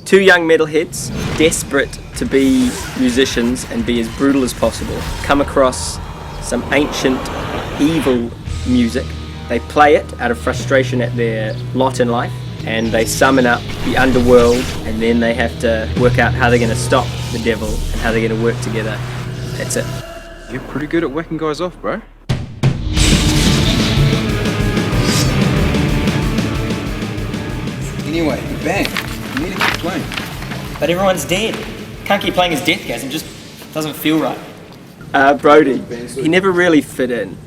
Two young metalheads, desperate to be musicians and be as brutal as possible, come across some ancient, evil music. They play it out of frustration at their lot in life, and they summon up the underworld, and then they have to work out how they're going to stop the devil and how they're going to work together. That's it. You're pretty good at whacking guys off, bro. Anyway, the band. You need to keep playing. But everyone's dead. Can't keep playing his Deathgasm, just doesn't feel right. Brody, he never really fit in.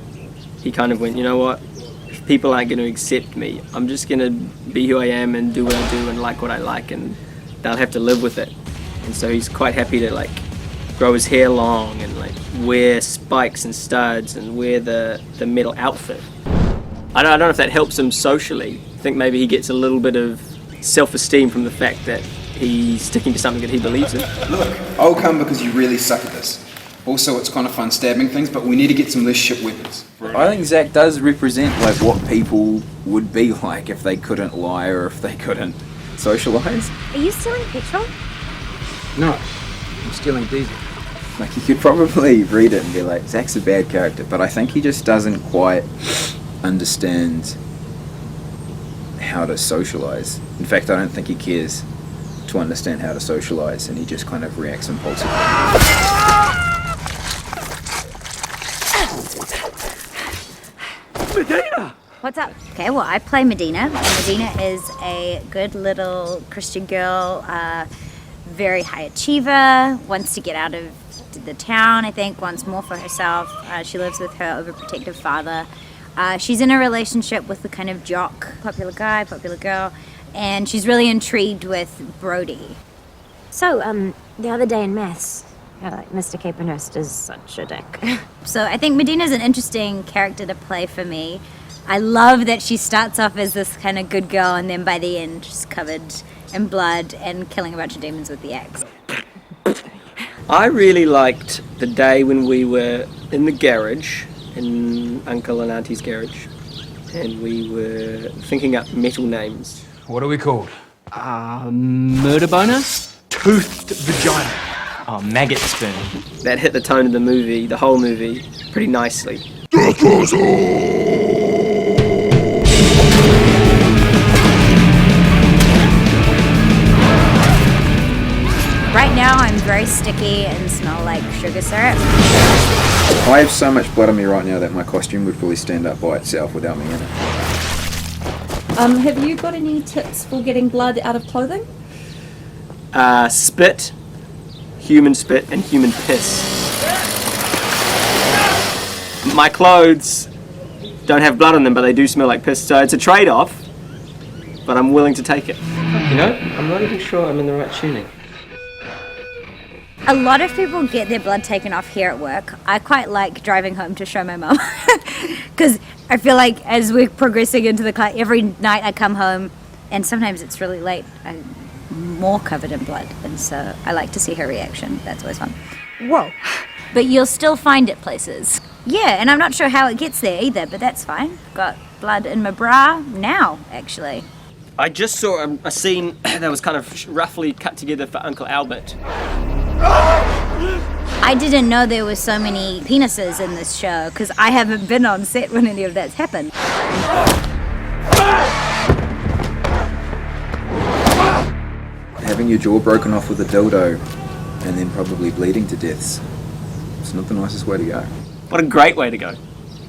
He kind of went, you know what? If people aren't going to accept me, I'm just going to be who I am and do what I do and like what I like, and they'll have to live with it. And so he's quite happy to like grow his hair long and like wear spikes and studs and wear the metal outfit. I don't know if that helps him socially. I think maybe he gets a little bit of self-esteem from the fact that he's sticking to something that he believes in. Look, I'll come because you really suck at this. Also, it's kind of fun stabbing things, but we need to get some less shit weapons. I think Zach does represent like what people would be like if they couldn't lie or if they couldn't socialise. Are you stealing petrol? No, I'm stealing diesel. Like you could probably read it and be like, Zach's a bad character, but I think he just doesn't quite understand how to socialise. In fact, I don't think he cares to understand how to socialise, and he just kind of reacts impulsively. Medina! What's up? Okay, well, I play Medina. Medina is a good little Christian girl, very high achiever, wants to get out of the town, I think, wants more for herself. She lives with her overprotective father. She's in a relationship with the kind of jock, popular guy, popular girl, and she's really intrigued with Brody. So, the other day in maths, like Mr. Capenhurst is such a dick. So I think Medina's an interesting character to play for me. I love that she starts off as this kind of good girl, and then by the end she's covered in blood and killing a bunch of demons with the axe. I really liked the day when we were in the garage, in Uncle and Auntie's garage, and we were thinking up metal names. What are we called? Murder boner? Toothed vagina. Oh, maggot spoon. That hit the tone of the movie, the whole movie, pretty nicely. Right now I'm very sticky and smell like sugar syrup. I have so much blood on me right now that my costume would probably stand up by itself without me in it. Have you got any tips for getting blood out of clothing? Spit, human spit, and human piss. My clothes don't have blood on them, but they do smell like piss, so it's a trade-off, but I'm willing to take it. You know, I'm not even sure I'm in the right tuning. A lot of people get their blood taken off here at work. I quite like driving home to show my mum, because I feel like as we're progressing into the car, every night I come home, and sometimes it's really late, I'm more covered in blood, and so I like to see her reaction. That's always fun. Whoa. But you'll still find it places. Yeah, and I'm not sure how it gets there either, but that's fine. Got blood in my bra now, actually. I just saw a scene that was kind of roughly cut together for Uncle Albert. I didn't know there were so many penises in this show, because I haven't been on set when any of that's happened. Having your jaw broken off with a dildo and then probably bleeding to deaths, it's not the nicest way to go. What a great way to go.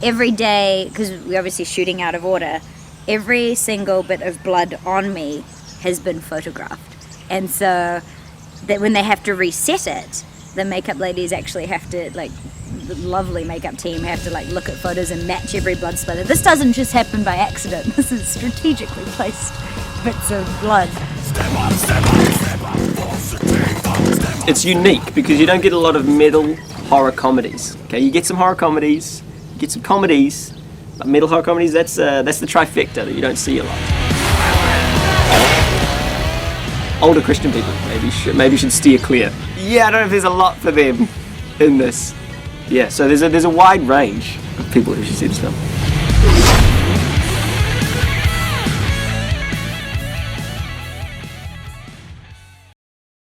Every day, because we're obviously shooting out of order, every single bit of blood on me has been photographed. And so that when they have to reset it, the makeup ladies actually have to, like, the lovely makeup team have to, like, look at photos and match every blood splatter. This doesn't just happen by accident. This is strategically placed bits of blood. It's unique because you don't get a lot of metal horror comedies. Okay, you get some horror comedies, you get some comedies, but metal horror comedies, that's the trifecta that you don't see a lot. Older Christian people maybe should steer clear. Yeah, I don't know if there's a lot for them in this. Yeah, so there's a wide range of people who should see this film.